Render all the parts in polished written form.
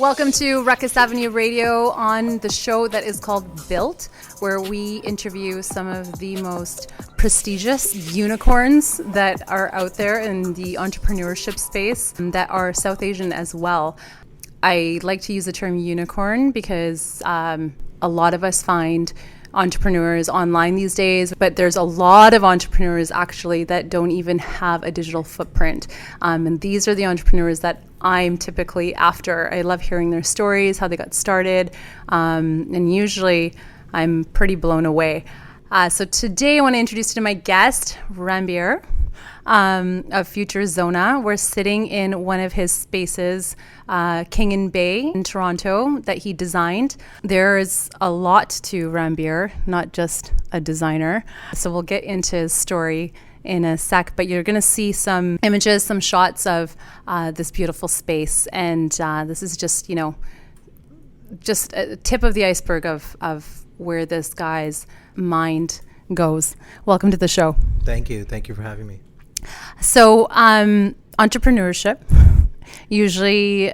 Welcome to Ruckus Avenue Radio on the show that is called Built, where we interview some of the most prestigious unicorns that are out there in the entrepreneurship space that are South Asian as well. I like to use the term unicorn because a lot of us find entrepreneurs online these days, but there's a lot of entrepreneurs actually that don't even have a digital footprint. And these are the entrepreneurs that I'm typically after. I love hearing their stories, how they got started, and usually I'm pretty blown away. So today I want to introduce you to my guest, Ranbir of FUTUREZONA. We're sitting in one of his spaces, King and Bay in Toronto, that he designed. There's a lot to Ranbir, not just a designer. So we'll get into his story in a sec, but you're going to see some images, some shots of this beautiful space. And this is just, just a tip of the iceberg of where this guy's mind goes. Welcome to the show. Thank you. Thank you for having me. So entrepreneurship, usually,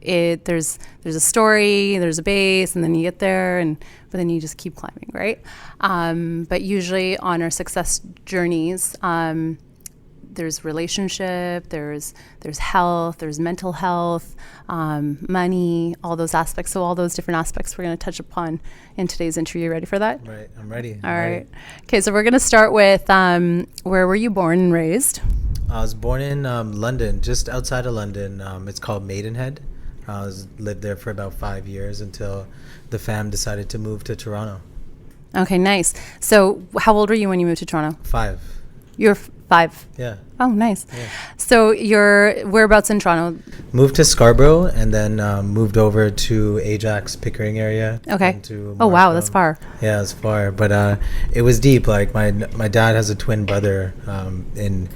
there's a story, there's a base, and then you get there, but then you just keep climbing, right? But usually on our success journeys, there's relationship, there's health, there's mental health, money, all those aspects. So all those different aspects we're going to touch upon in today's interview. Ready for that? Right, I'm ready. All right. Okay, so we're going to start with where were you born and raised? I was born in London, just outside of London. It's called Maidenhead. Lived there for about 5 years until the fam decided to move to Toronto. Okay, nice. So how old were you when you moved to Toronto? 5. You're 5? Yeah. Oh, nice. Yeah. So you're whereabouts in Toronto? Moved to Scarborough and then moved over to Ajax, Pickering area. Okay. Oh, wow, that's far. Yeah, it's far. But it was deep. Like my dad has a twin brother, and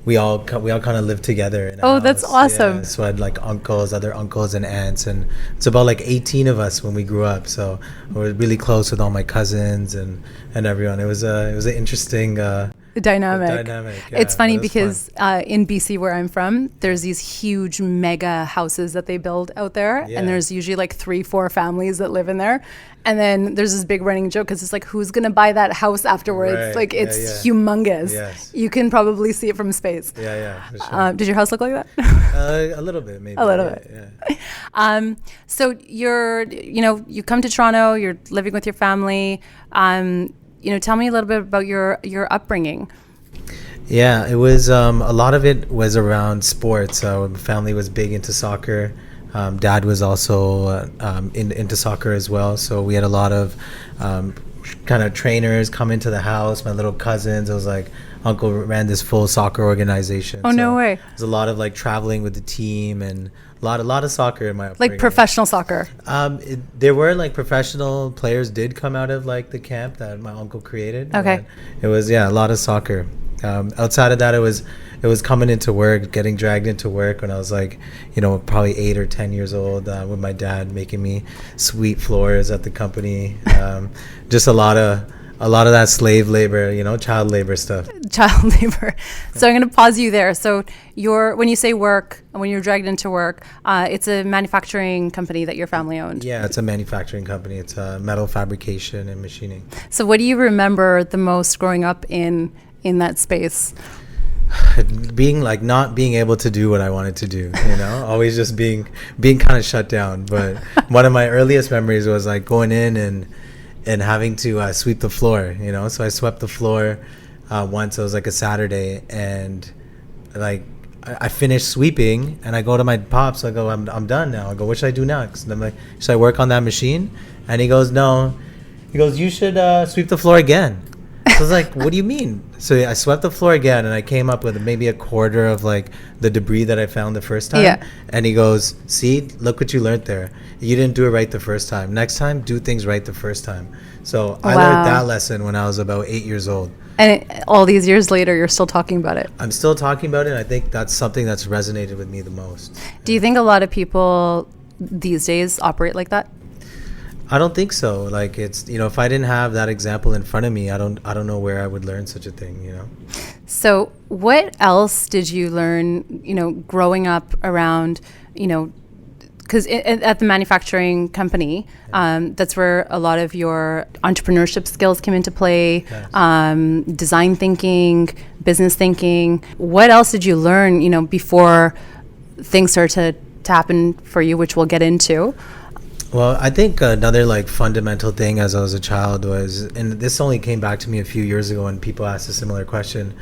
we all kind of lived together in a house. That's awesome. Yeah, so I had like other uncles and aunts, and it's about like 18 of us when we grew up. So we were really close with all my cousins and everyone. It was an interesting dynamic. Yeah, it's funny because in BC where I'm from, there's these huge mega houses that they build out there, and there's usually like 3-4 families that live in there. And then there's this big running joke because it's like, who's going to buy that house afterwards? Right. Like, it's humongous. Yes. You can probably see it from space. Yeah, for sure. Did your house look like that? A little bit, maybe. A little bit. Yeah. So you come to Toronto, you're living with your family. Tell me a little bit about your upbringing. Yeah, it was a lot of it was around sports. My family was big into soccer. Dad was also into soccer as well. So we had a lot of kind of trainers come into the house. My little cousins. It was like uncle ran this full soccer organization. Oh, no way. There's a lot of like traveling with the team and a lot of soccer in my upbringing. Like professional soccer? There were like professional players did come out of like the camp that my uncle created. Okay. It was a lot of soccer. Outside of that, it was coming into work, getting dragged into work when I was like, probably 8 or 10 years old, with my dad making me sweep floors at the company. Just a lot of that slave labor, child labor stuff. Child labor. So I'm going to pause you there. So when you say work, when you're dragged into work, it's a manufacturing company that your family owned. Yeah, it's a manufacturing company. It's metal fabrication and machining. So what do you remember the most growing up in that space? Being like not being able to do what I wanted to do, always just being kind of shut down. But one of my earliest memories was like going in and having to sweep the floor, so I swept the floor once. It was like a Saturday, and like I finished sweeping and I go to my pops. I go, I'm done now. I go, what should I do next? And I'm like, should I work on that machine? And he goes, no. He goes, you should sweep the floor again. So I was like, what do you mean? So I swept the floor again, and I came up with maybe a quarter of like the debris that I found the first time. Yeah. And he goes, see, look what you learned there. You didn't do it right the first time. Next time, do things right the first time. So I learned that lesson when I was about 8 years old. And all these years later, you're still talking about it. I'm still talking about it, and I think that's something that's resonated with me the most. Do you think a lot of people these days operate like that? I don't think so. Like it's, if I didn't have that example in front of me, I don't know where I would learn such a thing, So what else did you learn, growing up around, because at the manufacturing company, that's where a lot of your entrepreneurship skills came into play, Yes. design thinking, business thinking. What else did you learn, before things started to happen for you, which we'll get into? Well, I think another like fundamental thing as I was a child was, and this only came back to me a few years ago when people asked a similar question.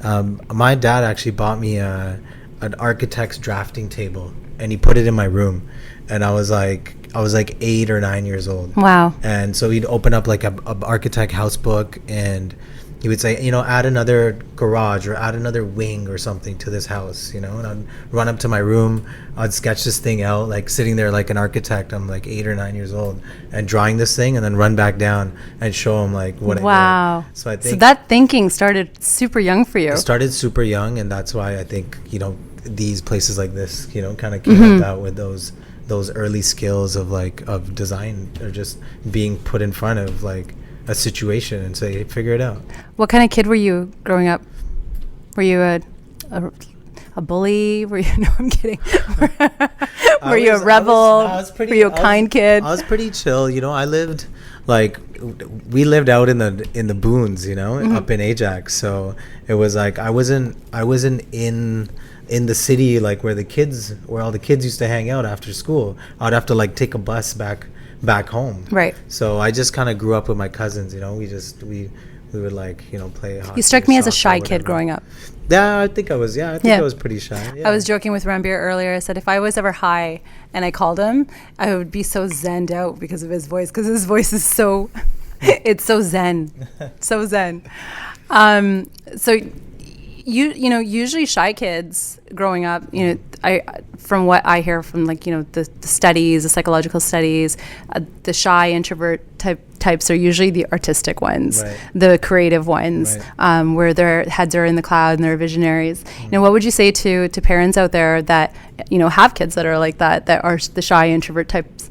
My dad actually bought me an architect's drafting table, and he put it in my room, and I was like 8 or 9 years old. Wow. And so he'd open up like a architect house book, and he would say, add another garage or add another wing or something to this house, and I'd run up to my room, I'd sketch this thing out, like sitting there like an architect. I'm like 8 or 9 years old and drawing this thing, and then run back down and show him like what I did. Wow. So I think that thinking started super young for you. it started super young, and that's why I think, these places like this, kind of came about with those early skills of design, or just being put in front of like a situation and say, hey, figure it out. What kind of kid were you growing up? Were you a bully? Were you? No, I'm kidding. Were you a rebel? Were you a kind kid? I was pretty chill. I lived we lived out in the boons, up in Ajax. So it was like I wasn't in the city, like where all the kids used to hang out after school. I'd have to like take a bus back home. Right. So I just kind of grew up with my cousins. We would like play hockey. You struck me as a soccer, shy whatever. kid growing up. Yeah, I think I was. Yeah, I think I was pretty shy. Yeah. I was joking with Ranbir earlier. I said if I was ever high and I called him, I would be so zenned out because of his voice. Because his voice is so, it's so zen, so zen. So usually shy kids growing up, from what I hear from the studies, the psychological studies, the shy introvert types are usually the artistic ones, Right. the creative ones, Right. where their heads are in the cloud and they're visionaries. What would you say to parents out there that have kids that are like that are the shy introvert types?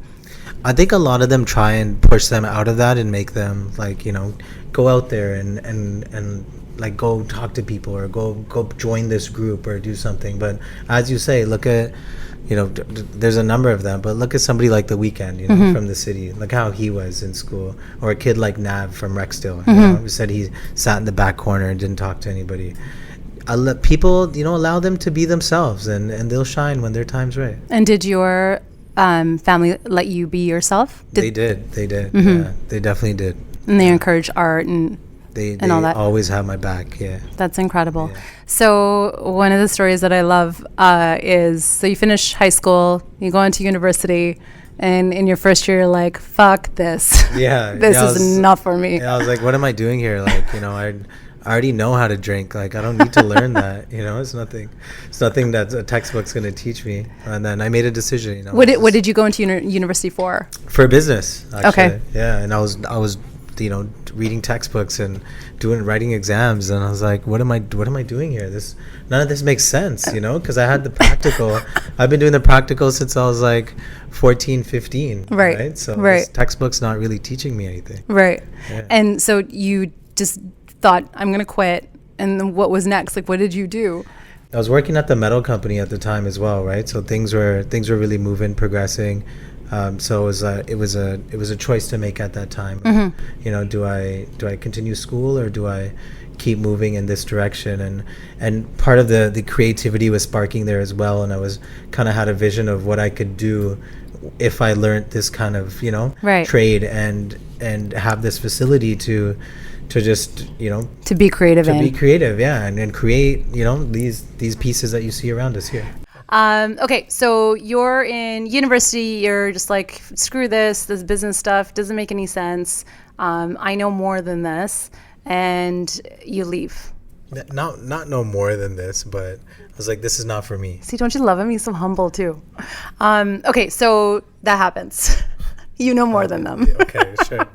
I think a lot of them try and push them out of that and make them go out there and like go talk to people, or go join this group or do something. But as you say, look at there's a number of them, but look at somebody like The Weeknd, from the city. Look how he was in school. Or a kid like Nav from Rexdale, who said he sat in the back corner and didn't talk to anybody. I let people, allow them to be themselves, and they'll shine when their time's right. And did your family let you be yourself? They did. Yeah, they definitely did. And they encourage art and They all that. always have my back. Yeah. That's incredible. Yeah. So one of the stories that I love is, so you finish high school, you go into university, and in your first year, you're like, fuck this. Yeah. This is not for me. Yeah, I was like, what am I doing here? I already know how to drink. Like, I don't need to learn that. It's nothing that a textbook's going to teach me. And then I made a decision. What did you go into university for? For business, actually. Okay. Yeah, and I was reading textbooks and writing exams, and I was like, what am I doing here? None of this makes sense, because I had the practical. I've been doing the practical since I was like 14, 15. Right. So right. This textbook's not really teaching me anything. Right. Yeah. And so you just thought, I'm going to quit. And then what was next? Like, what did you do? I was working at the metal company at the time as well, right? So things were really moving, progressing. So it was a choice to make at that time. Mm-hmm. Do I continue school, or do I keep moving in this direction? And part of the creativity was sparking there as well. And I was kind of had a vision of what I could do if I learned this kind of Right. trade and have this facility to just To be creative yeah, and create these pieces that you see around us here. Okay, so you're in university, you're just like, screw this business stuff doesn't make any sense. I know more than this, and you leave. Not no more than this, but I was like, this is not for me. See, don't you love him? He's so humble too. Okay, so that happens. You know more than them. Okay, sure.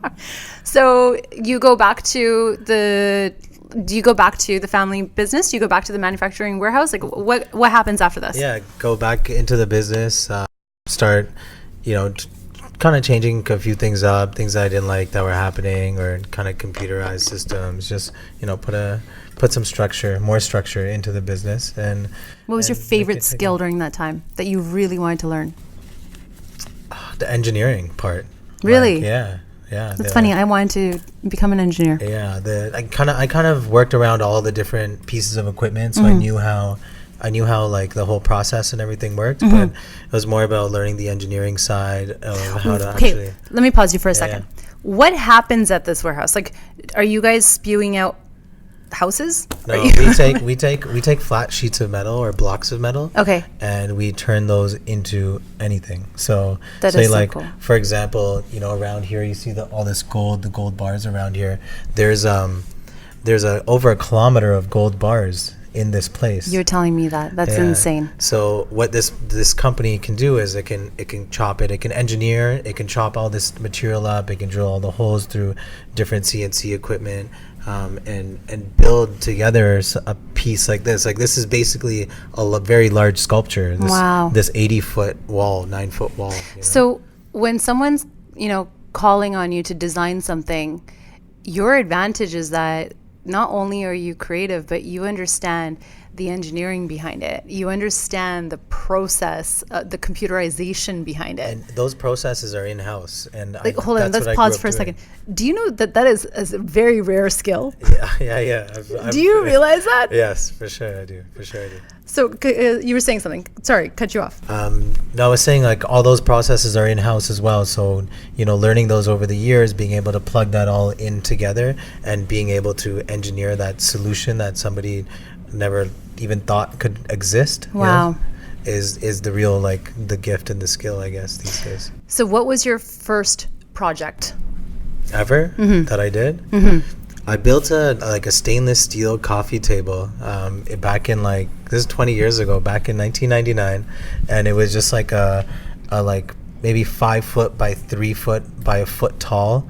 So you go back to do you go back to the family business? Do you go back to the manufacturing warehouse? Like, what happens after this? Yeah, go back into the business, start, kind of changing a few things up, things I didn't like that were happening, or kind of computerized systems, just, put some more structure into the business. And what was your favorite skill during that time that you really wanted to learn? the engineering part. Really? Like, yeah. That's funny. I wanted to become an engineer. Yeah, I kind of worked around all the different pieces of equipment, so I knew how like the whole process and everything worked, but it was more about learning the engineering side of how to actually. Let me pause you for a second. What happens at this warehouse? Like, are you guys spewing out houses? No, we take flat sheets of metal or blocks of metal. Okay. And we turn those into anything. So that say is so like cool. For example, around here you see all this gold, the gold bars around here. There's over a kilometer of gold bars in this place. You're telling me that. That's insane. So what this company can do is it can chop it, it can engineer, it can chop all this material up, it can drill all the holes through different CNC equipment, and build together a piece like this. Like this is basically a very large sculpture. This 80-foot wall, 9-foot wall. So when someone's calling on you to design something, your advantage is that not only are you creative, but you understand the engineering behind it. You understand the process, the computerization behind it. And those processes are in-house. And hold on, let's pause for a second. Do you know that is a very rare skill? Yeah. Do you realize that? Yes, for sure I do. So you were saying something. Sorry, cut you off. No, I was saying like all those processes are in-house as well. So, learning those over the years, being able to plug that all in together and being able to engineer that solution that somebody never even thought could exist. Wow. Is the real the gift and the skill, I guess, these days. So what was your first project? Ever that I did? I built a stainless steel coffee table back in this is 20 years ago, back in 1999, and it was just a maybe 5 foot by 3 foot by a foot tall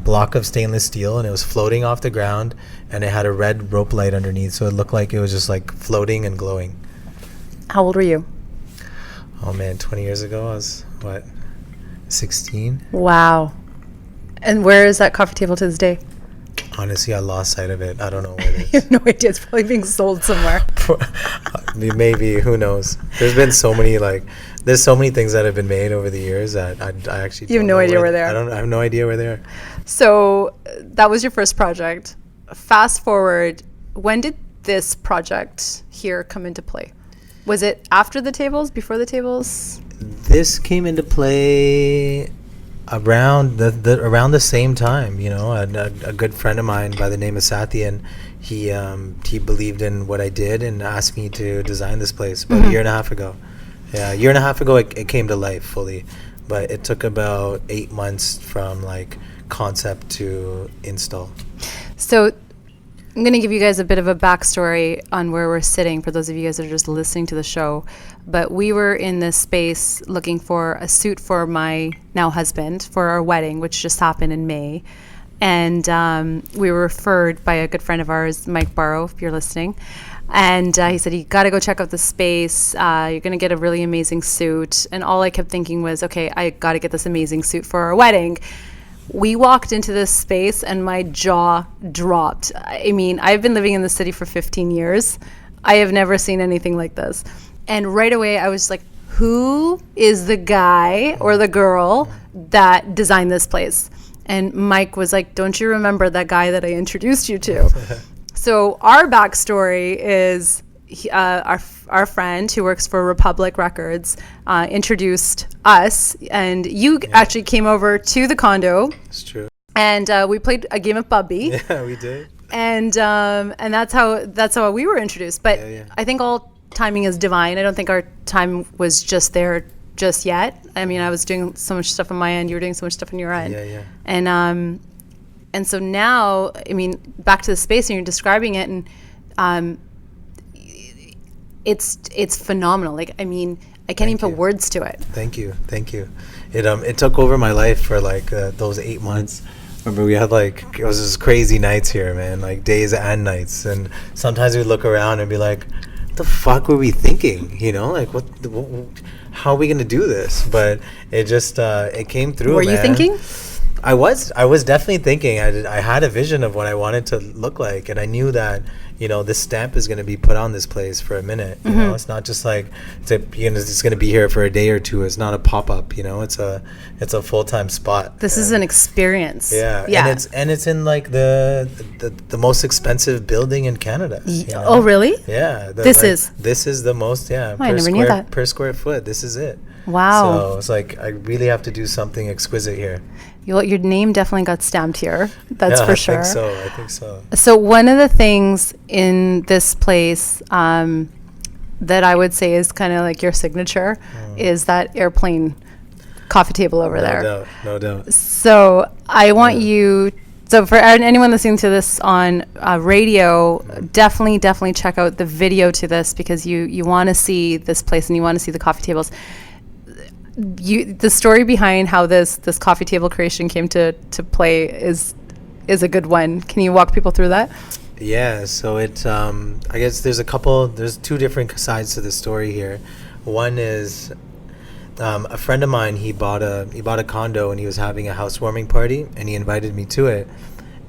block of stainless steel, and it was floating off the ground, and it had a red rope light underneath, so it looked like it was just floating and glowing. How old were you? Oh man, 20 years ago I was 16. Wow. And where is that coffee table to this day? Honestly, I lost sight of it. I don't know where it is. You have no idea. It's probably being sold somewhere. Maybe, who knows? There's been so many there's so many things that have been made over the years that I actually you have no idea where they are. I have no idea where they are. So that was your first project. Fast forward, when did this project here come into play? Was it after the tables, before the tables? This came into play around the same time. A good friend of mine by the name of Sathian, he believed in what I did and asked me to design this place about a year and a half ago. Yeah, a year and a half ago it came to life fully, but it took about 8 months from concept to install. So I'm going to give you guys a bit of a backstory on where we're sitting for those of you guys that are just listening to the show. But we were in this space looking for a suit for my now husband for our wedding, which just happened in May. And we were referred by a good friend of ours, Mike Barrow, if you're listening. And he said, you got to go check out the space. You're going to get a really amazing suit. And all I kept thinking was, okay, I got to get this amazing suit for our wedding. We walked into this space and my jaw dropped. I mean, I've been living in the city for 15 years. I have never seen anything like this. And right away I was like, who is the guy or the girl that designed this place? And Mike was like, don't you remember that guy that I introduced you to? So our backstory is our friend who works for Republic Records introduced us, and you actually came over to the condo. It's true. And we played a game of Bubby. Yeah, we did. And that's how we were introduced. But I think all timing is divine. I don't think our time was just there just yet. I mean, I was doing so much stuff on my end. You were doing so much stuff on your end. Yeah. And so now, I mean, back to the space, and you're describing it, and it's phenomenal. I mean, I can't even put words to it. Thank you. It took over my life for those 8 months. Remember, we had it was just crazy nights here, man, days and nights. And sometimes we'd look around and be like, what the fuck were we thinking? How are we gonna do this? But it just it came through. Were you thinking? I was definitely thinking. I had a vision of what I wanted to look like, and I knew that, you know, this stamp is going to be put on this place for a minute. You know, it's not just like it's going to be here for a day or two. It's not a pop up. You know, it's a full-time spot. This is an experience. Yeah, and it's in like the most expensive building in Canada. You know? Oh, really? Yeah. This is the most. Yeah. Oh, I never knew that. Per square foot. This is it. Wow. So it's like I really have to do something exquisite here. Your name definitely got stamped here. That's for sure. I think so. So one of the things in this place that I would say is kind of like your signature is that airplane coffee table over there. No doubt. So I want you. So for anyone listening to this on radio, definitely check out the video to this, because you want to see this place and you want to see the coffee tables. The story behind how this coffee table creation came to play is a good one. Can you walk people through that? Yeah, so I guess there's two different sides to the story here. One is a friend of mine, he bought a condo and he was having a housewarming party and he invited me to it,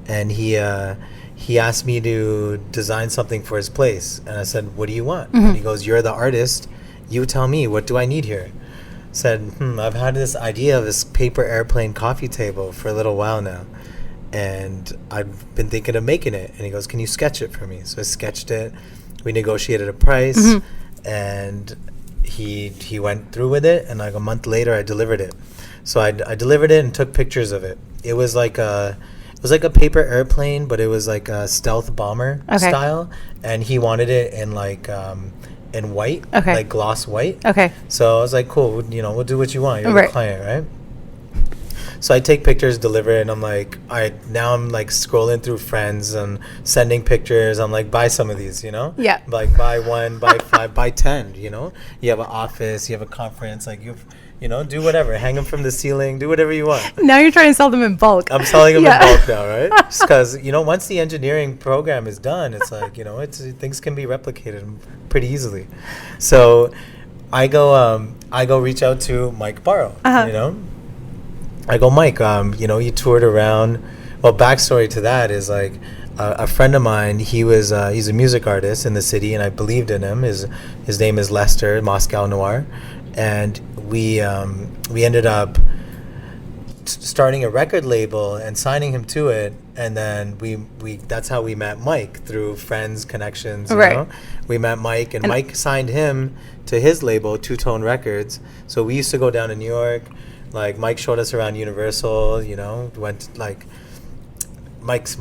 and he asked me to design something for his place, and I said, what do you want? And he goes, you're the artist, you tell me, what do I need here? Said, I've had this idea of this paper airplane coffee table for a little while now, and I've been thinking of making it. And he goes, can you sketch it for me? So I sketched it. We negotiated a price, and he went through with it, and like a month later I delivered it. So I delivered it and took pictures of it. It was like a paper airplane, but it was like a stealth bomber style, and he wanted it in like in white, like gloss white. Okay. So I was like, cool, we'll do what you want. You're the client, right? So I take pictures, deliver it, and I'm like, all right, now I'm like scrolling through friends and sending pictures. I'm like, buy some of these, Yeah. Like buy 1, buy 5, buy 10, You have an office, you have a conference, like do whatever. Hang them from the ceiling, do whatever you want. Now you're trying to sell them in bulk. I'm selling them in bulk now, right? Just because, once the engineering program is done, it's like, things can be replicated pretty easily. So I go reach out to Mike Barrow, I go, Mike, you toured around. Well, backstory to that is like a friend of mine, he's a music artist in the city, and I believed in him. His name is Lester, Moscow Noir. And we ended up starting a record label and signing him to it, and then we that's how we met Mike, through friends, connections. You know? We met Mike, and Mike signed him to his label, Two Tone Records. So we used to go down to New York. Like Mike showed us around Universal. Went like. Mike's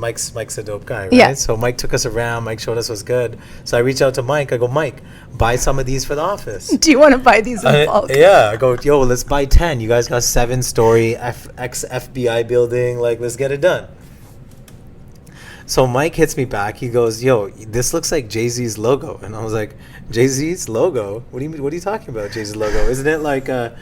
a dope guy, right? Yeah. So Mike took us around. Mike showed us what's good. So I reached out to Mike. I go, Mike, buy some of these for the office. Do you want to buy these in bulk? Yeah. I go, yo, let's buy 10. You guys got 7-story FBI building. Like, let's get it done. So Mike hits me back. He goes, yo, this looks like Jay-Z's logo. And I was like, Jay-Z's logo? What do you mean? What are you talking about, Jay-Z's logo? Isn't it like a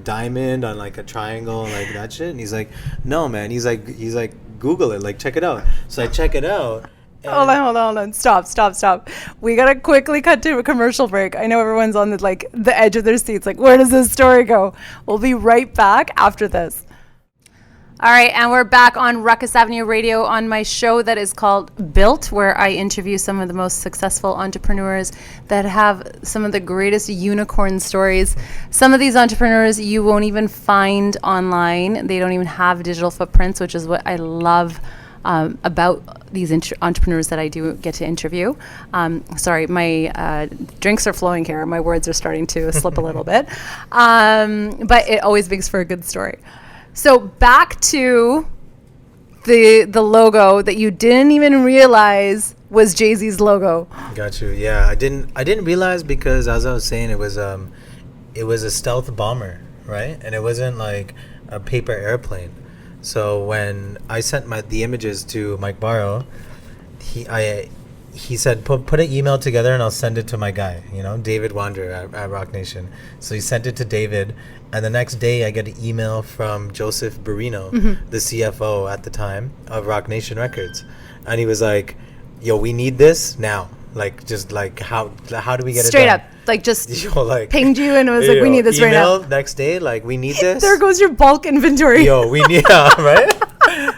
diamond on like a triangle, like that shit? And he's like, no, man. He's like, Google it, like check it out. So I check it out. Hold on. Stop. We gotta quickly cut to a commercial break. I know everyone's on the edge of their seats. Like, where does this story go? We'll be right back after this. All right, and we're back on Ruckus Avenue Radio on my show that is called Built, where I interview some of the most successful entrepreneurs that have some of the greatest unicorn stories. Some of these entrepreneurs you won't even find online. They don't even have digital footprints, which is what I love about these entrepreneurs that I do get to interview. Sorry, my drinks are flowing here. My words are starting to slip a little bit. But it always makes for a good story. So back to the logo that you didn't even realize was Jay-Z's logo. Got you. Yeah, I didn't realize, because as I was saying, it was a stealth bomber, right? And it wasn't like a paper airplane. So when I sent the images to Mike Barrow, he said, put an email together and I'll send it to my guy, David Wander at ROC Nation. So he sent it to David, and the next day I get an email from Joseph Barino, the CFO at the time of ROC Nation Records. And he was like, yo, we need this now. Like just like how do we get Straight it done? up, like just Yo, like pinged you and was like, we need this right now. Next day, like we need this. There goes your bulk inventory. Yo, we need right.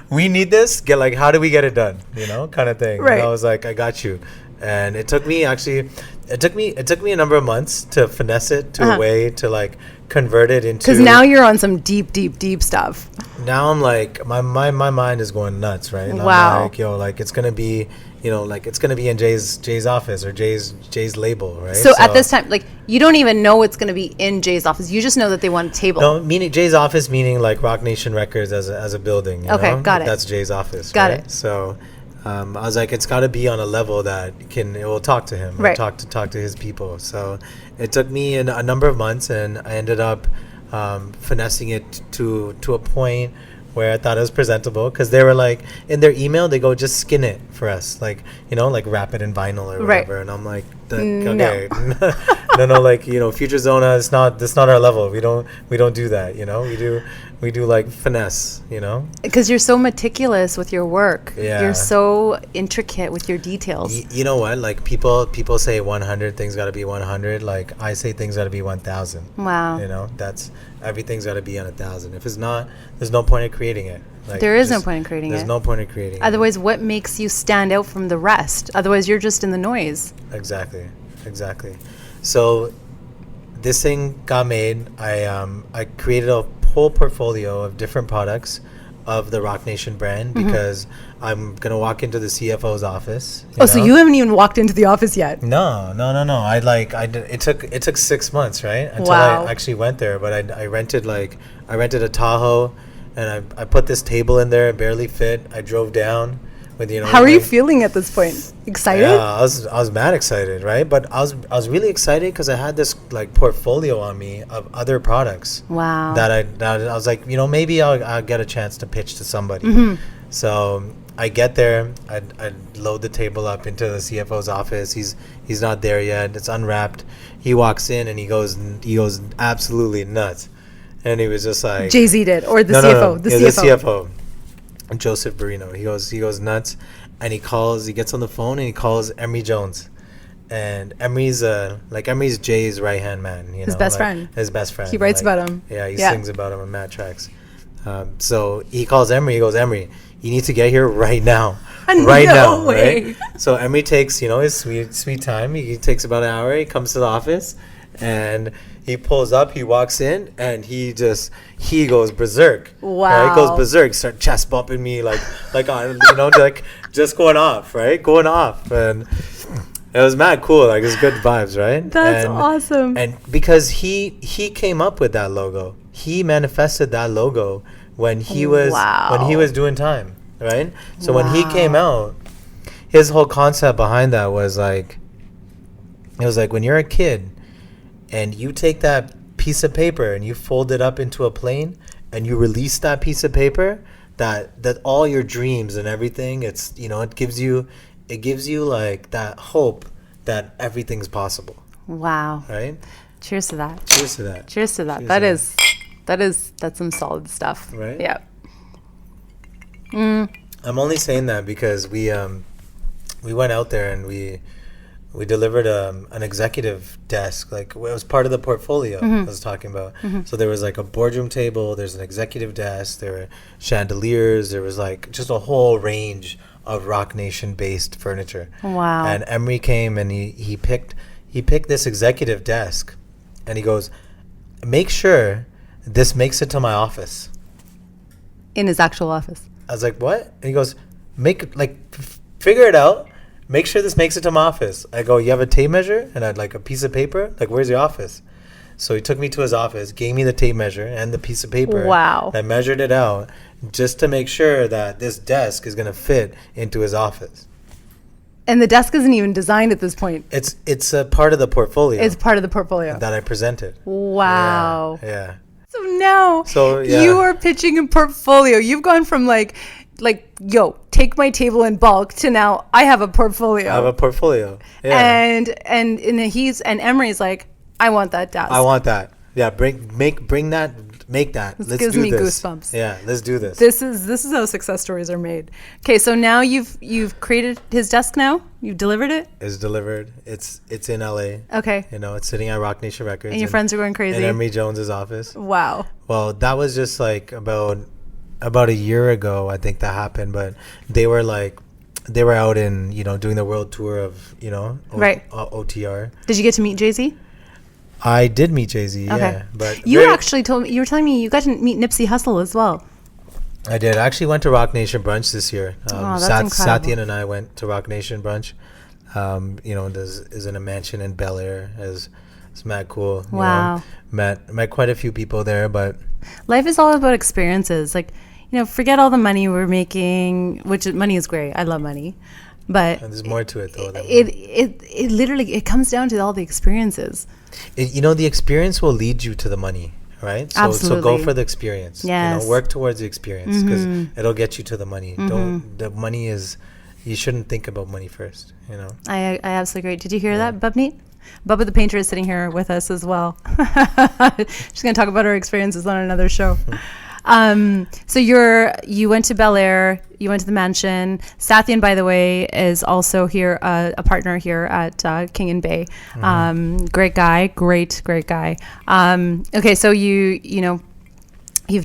We need this. Get like, how do we get it done? You know, kind of thing. Right. And I was like, I got you. And it took me a number of months to finesse it to a way to like convert it into. Because now you're on some deep stuff. Now I'm like, my mind is going nuts, right? And Wow. I'm like, yo, like it's gonna be, you know, like it's gonna be in Jay's office or Jay's label, right? So at this time, like you don't even know it's going to be in Jay's office. You just know that they want a table. No, meaning Jay's office, meaning like ROC Nation Records as a building. You Okay, know? got it. That's Jay's office. Got right? it. So I was like, it's got to be on a level that it will talk to him, Right. talk to his people. So it took me a number of months, and I ended up finessing it to a point where I thought it was presentable, because they were like, in their email, they go, just skin it for us, like, you know, like wrap it in vinyl or Right. whatever. And I'm like, No. okay, no, like, you know, FUTUREZONA is that's not our level. We don't do that, you know. We do like finesse, you know. Because you're so meticulous with your work. Yeah. You're so intricate with your details. You know what? Like people say 100 things got to be 100. Like I say things got to be 1,000. Wow. You know, everything's got to be on 1,000. If it's not, there's no point in creating it. Like, There is no point in creating There's it. no point in creating it. Otherwise, what makes you stand out from the rest? Otherwise, you're just in the noise. Exactly. So this thing got made. I created a whole portfolio of different products of the ROC Nation brand, because I'm gonna walk into the CFO's office. So you haven't even walked into the office yet? No. It took 6 months, right, until Wow. I actually went there. But I rented a Tahoe, and I put this table in there. It barely fit. I drove down with, you know. How are you feeling at this point? Excited? Yeah, I was mad excited, right? But I was really excited because I had this like portfolio on me of other products. Wow. That I was like, you know, maybe I'll get a chance to pitch to somebody. So I get there, I load the table up into the CFO's office. He's not there yet. It's unwrapped. He walks in and he goes absolutely nuts, and he was just like, Jay-Z did, or the no, CFO. no. The Yeah, CFO. The CFO, Joseph Barino. He goes nuts, and he gets on the phone and he calls Emery Jones, and Emery's Jay's right hand man. You know, His best friend. His best friend. He writes about him. Yeah, he sings about him on Mad Tracks. So he calls Emery. He goes, Emery, you need to get here right now. Right now, way. right? So Emery takes, you know, his sweet time. He takes about an hour. He comes to the office, and he pulls up. He walks in, and he goes berserk. Wow. Right? He goes berserk. Start chest bumping me like on, you know, like just going off, right? Going off, and it was mad cool. Like, it was good vibes, right? That's awesome. And because he came up with that logo, he manifested that logo when he was doing time, right? So when he came out, his whole concept behind that was like, it was like, when you're a kid and you take that piece of paper and you fold it up into a plane and you release that piece of paper, that all your dreams and everything, it's, you know, it gives you like that hope that everything's possible. Wow. Right? Cheers to that. Cheers to that. Cheers to that. That's some solid stuff. Right? Yeah. I'm only saying that because we went out there and we delivered an executive desk. Like, it was part of the portfolio I was talking about. So there was like a boardroom table, there's an executive desk, there were chandeliers, there was like just a whole range of ROC Nation based furniture. Wow. And Emery came and he picked this executive desk, and he goes, make sure this makes it to my office. In his actual office. I was like, what? And he goes, figure it out. Make sure this makes it to my office. I go, you have a tape measure and I'd like a piece of paper? Like, where's your office? So he took me to his office, gave me the tape measure and the piece of paper. Wow. I measured it out just to make sure that this desk is going to fit into his office. And the desk isn't even designed at this point. It's a part of the portfolio. It's part of the portfolio. That I presented. Wow. Yeah. So now you are pitching a portfolio. You've gone from like, yo, take my table in bulk to now I have a portfolio. I have a portfolio. Yeah. And Emery's like, I want that desk. I want that. Yeah, bring that make that. This Let's gives do me this. goosebumps. Yeah, let's do this. This is how success stories are made. Okay, so now you've created his desk now. You've delivered it. It's delivered. It's in LA. Okay. You know, it's sitting at ROC Nation Records. And your friends are going crazy. In Emery Jones's office. Wow. Well, that was just like about a year ago, I think that happened. But they were out in, you know, doing the world tour of, you know, OTR. Did you get to meet Jay-Z? I did meet Jay-Z, Okay. yeah. But you actually told me, you were telling me you got to meet Nipsey Hussle as well. I did. I actually went to ROC Nation Brunch this year. That's incredible. Satyan and I went to ROC Nation Brunch. You know, is in a mansion in Bel Air. It's mad cool. Wow. You know, met quite a few people there, but life is all about experiences. Like, you know, forget all the money we're making, which money is great. I love money. But there's more to it though. It literally, it comes down to all the experiences. You know, the experience will lead you to the money, right? Absolutely. So go for the experience. Yes. You know, work towards the experience because it'll get you to the money. The money is, you shouldn't think about money first, you know? I absolutely agree. Did you hear that, Bubneet? Bubba the Painter is sitting here with us as well. She's going to talk about her experiences on another show. So you went to Bel Air, you went to the mansion. Satyan, by the way, is also here, a partner here at King and Bay. Great guy, great guy. Okay, so you've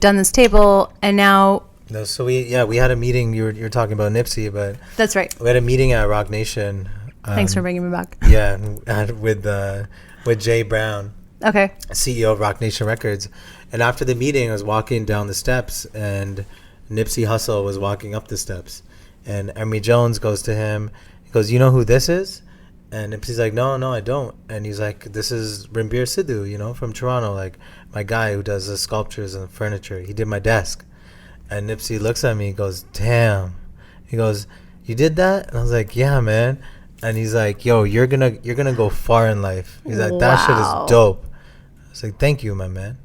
done this table, and now. No, so we had a meeting. You're talking about Nipsey, but that's right. We had a meeting at ROC Nation. Thanks for bringing me back. Yeah, with Jay Brown. Okay. CEO of ROC Nation Records. And after the meeting, I was walking down the steps, and Nipsey Hussle was walking up the steps. And Emery Jones goes to him. He goes, "You know who this is?" And Nipsey's like, No, I don't." And he's like, "This is Ranbir Sidhu, you know, from Toronto, like my guy who does the sculptures and furniture. He did my desk." And Nipsey looks at me. He goes, "Damn." He goes, "You did that?" And I was like, "Yeah, man." And he's like, "Yo, you're gonna go far in life." He's like, "That shit is dope." I was like, "Thank you, my man."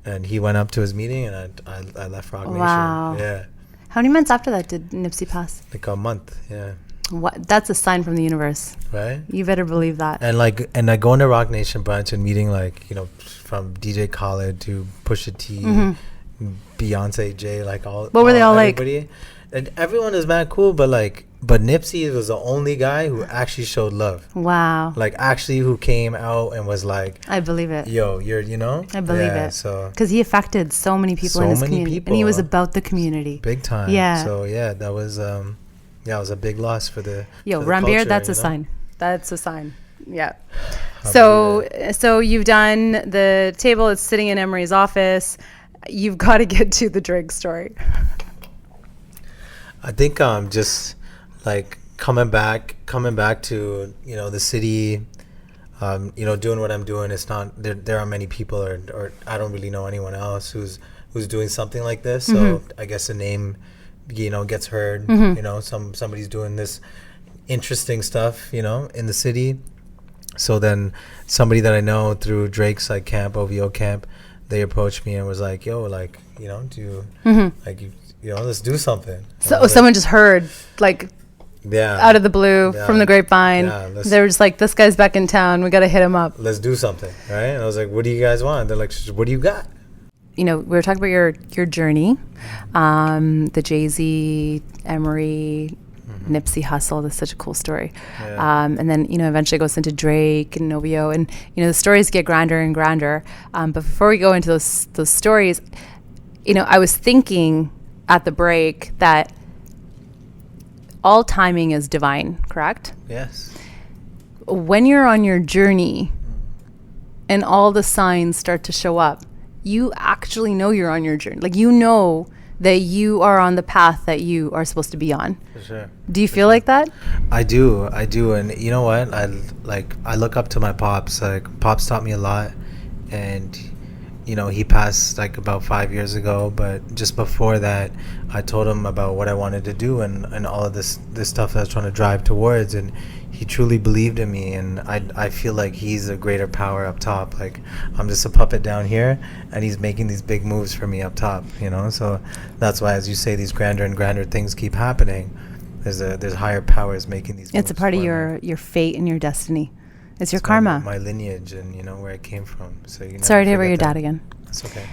And he went up to his meeting, and I left ROC Nation. Wow. Yeah. How many months after that did Nipsey pass? Like a month. Yeah. What? That's a sign from the universe. Right. You better believe that. And I go into ROC Nation Brunch and meeting, like, you know, from DJ Khaled to Pusha T, Beyonce, Jay, like all. What were they all everybody. like? And everyone is mad cool, but Nipsey was the only guy who actually showed love. Wow. Like, actually, who came out and was like, I believe it. "Yo, you know." I believe it. So because he affected so many people in his community, and he was about the community. Big time. Yeah. So yeah, that was it was a big loss for the. Yo, for the Ranbir, culture, that's a know? sign. That's a sign. Yeah. So you've done the table. It's sitting in Emery's office. You've got to get to the Drake story. I think just like coming back to, you know, the city, you know, doing what I'm doing. It's not there aren't many people or I don't really know anyone else who's doing something like this. So I guess the name, you know, gets heard. You know, somebody's doing this interesting stuff, you know, in the city. So then somebody that I know through Drake's like camp, OVO camp, they approached me and was like, "Yo, like, you know, do you like you know, let's do something." So someone just heard, like, out of the blue, from the grapevine. They were just like, "This guy's back in town. We got to hit him up. Let's do something," right? And I was like, "What do you guys want?" They're like, "What do you got?" You know, we were talking about your journey, the Jay-Z, Emery, Nipsey Hussle. That's such a cool story. Yeah. And then, you know, eventually it goes into Drake and OVO, and, you know, the stories get grander and grander. But before we go into those stories, you know, I was thinking at the break that all timing is divine, correct? Yes. When you're on your journey and all the signs start to show up, you actually know you're on your journey. Like, you know that you are on the path that you are supposed to be on. For sure. Do you feel like that? I do. And you know what? I look up to my pops. Like, Pops taught me a lot. And, you know, he passed like about 5 years ago, but just before that, I told him about what I wanted to do and all of this stuff that I was trying to drive towards, and he truly believed in me, and I feel like he's a greater power up top. Like, I'm just a puppet down here, and he's making these big moves for me up top, you know? So that's why, as you say, these grander and grander things keep happening. There's higher powers making these moves. It's a part of your fate and your destiny. It's your karma. My lineage and, you know, where I came from. So you Sorry to hear about your dad again. It's okay.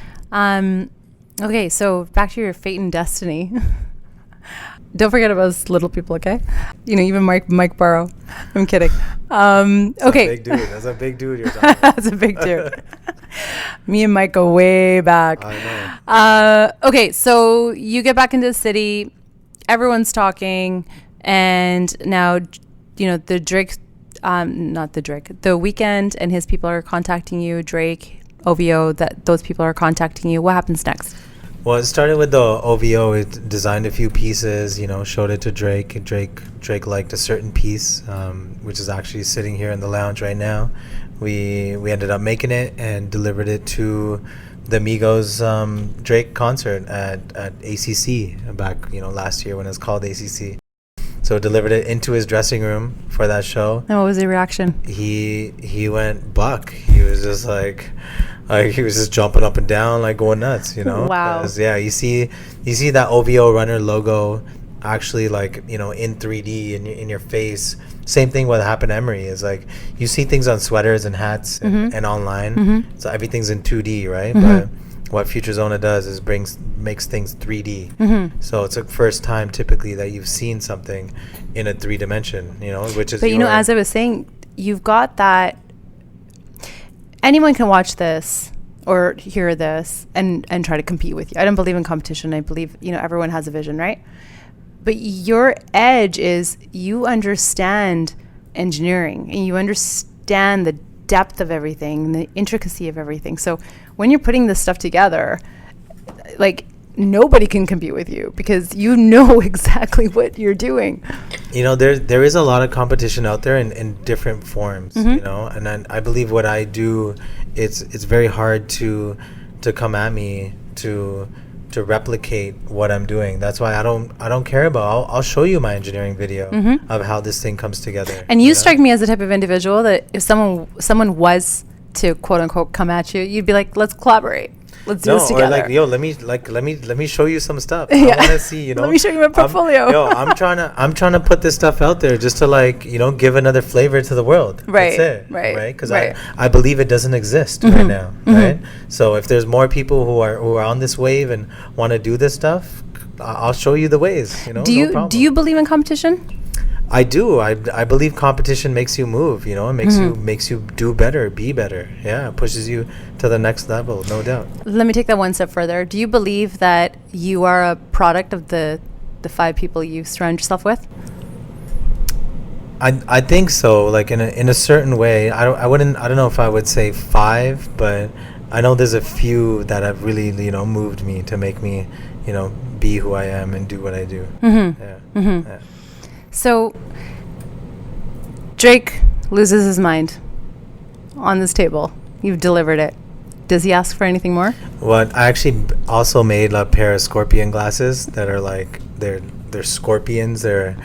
Okay, so back to your fate and destiny. Don't forget about us little people, okay? You know, even Mike Burrow. I'm kidding. Okay. Big dude. That's a big dude you're talking about. That's a big dude. Me and Mike go way back. I know. Okay, so you get back into the city. Everyone's talking. And now, you know, the Weeknd and his people are contacting you. Drake, OVO, those people are contacting you. What happens next? Well, it started with the OVO. It designed a few pieces, you know, showed it to Drake. Drake liked a certain piece, which is actually sitting here in the lounge right now. We ended up making it and delivered it to the Migos Drake concert at ACC back, you know, last year when it was called ACC. So delivered it into his dressing room for that show. And what was the reaction? He went buck. He was just like he was just jumping up and down, like going nuts, you know. Wow. Yeah, you see that OVO runner logo actually, like, you know, in 3D in your face. Same thing what happened to Emery is like you see things on sweaters and hats and online. So everything's in 2D, right? But what FUTUREZONA does is makes things 3D. So it's the first time typically that you've seen something in a 3-dimension, you know, which is. But you know, as I was saying, you've got that. Anyone can watch this or hear this and try to compete with you. I don't believe in competition. I believe, you know, everyone has a vision, right? But your edge is you understand engineering and you understand the depth of everything and the intricacy of everything. So when you're putting this stuff together, like, nobody can compete with you because you know exactly what you're doing. You know, there is a lot of competition out there in different forms, you know, and then I believe what I do, it's very hard to come at me to replicate what I'm doing. That's why I don't care about. I'll show you my engineering video of how this thing comes together. And you strike me as the type of individual that if someone was to quote unquote come at you, you'd be like, let's collaborate. Let's do this together. Or like, yo, let me show you some stuff. I want to see, you know. Let me show you my portfolio. I'm trying to put this stuff out there just to, like, you know, give another flavor to the world. Right. That's it. Right. Because I believe it doesn't exist right now. Right. So if there's more people who are on this wave and want to do this stuff, I'll show you the ways. You know. Do you believe in competition? I do. I believe competition makes you move, you know, it makes you do better, be better. Yeah, it pushes you to the next level, no doubt. Let me take that one step further. Do you believe that you are a product of the 5 people you surround yourself with? I think so, like in a certain way. I don't know if I would say 5, but I know there's a few that have really, you know, moved me to make me, you know, be who I am and do what I do. Yeah. So Drake loses his mind on this table. You've delivered it. Does he ask for anything more? Well, I actually also made a pair of scorpion glasses that are like they're scorpions. They're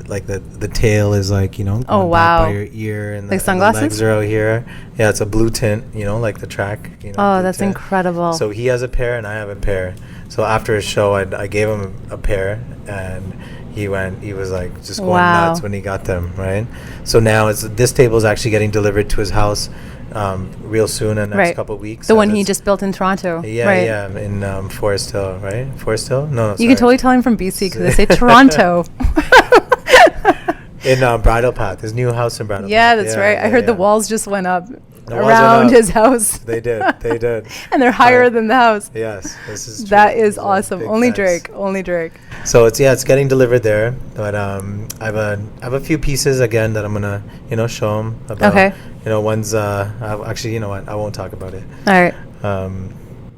like the tail is like, you know, oh wow, by your ear and like sunglasses. And the legs are out here. Yeah, it's a blue tint, you know, like the track. You know, oh, that's tint. Incredible. So he has a pair and I have a pair. So after his show, I gave him a pair and he was like just going nuts when he got them, right? So now this table is actually getting delivered to his house real soon in the next couple of weeks. The one he just built in Toronto. Yeah, in Forest Hill, right? Forest Hill? No, you can totally tell him from BC because they say Toronto. In Bridle Path, his new house in Bridle Path. Yeah, that's right. I heard the walls just went up around his house. They did. And they're higher than the house. Yes, this is true. That is awesome. Only Drake. So it's getting delivered there. But I have a few pieces again that I'm gonna, you know, show him about. Okay. You know, one's actually, you know what? I won't talk about it. All right.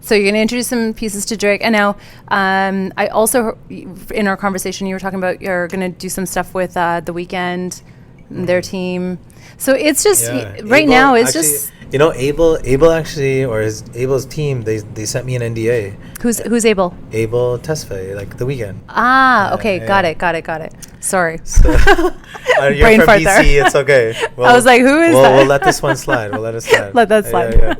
So you're going to introduce some pieces to Drake. And now I also, in our conversation, you were talking about you're going to do some stuff with The Weeknd and their team. So it's just, now, it's actually, just... You know, Abel actually, or Abel's team, they sent me an NDA. Who's Abel? Abel Tesfaye, like The Weeknd. Okay, got it. Sorry. So, you're Brain from fart BC, there. it's okay. I was like, who is that? We'll let this one slide. Let it slide. Let that slide. Yeah.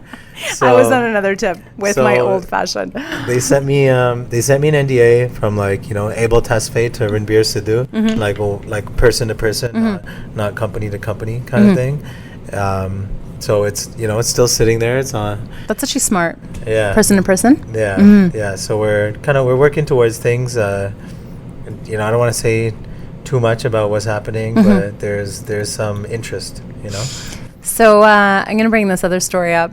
So, I was on another tip with my old fashioned. They sent me an NDA from, like, you know, Abel Tesfaye to Ranbir Sidhu, like person to person, not company to company kind of thing. So it's it's still sitting there. It's on. That's actually smart. Yeah. Person to person. Yeah. Yeah. So we're working towards things. I don't want to say too much about what's happening, but there's some interest. So I'm gonna bring this other story up.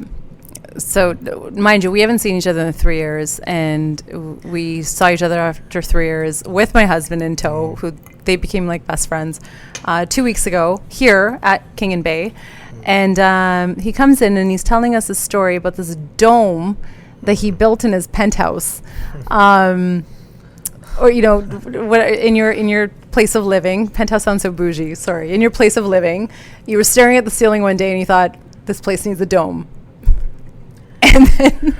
So, mind you, we haven't seen each other in 3 years, and we saw each other after 3 years with my husband in tow, who they became like best friends 2 weeks ago here at King and Bay. And he comes in and he's telling us a story about this dome that he built in his penthouse. Or, what in your place of living. Penthouse sounds so bougie, sorry. In your place of living, you were staring at the ceiling one day and you thought, this place needs a dome. And then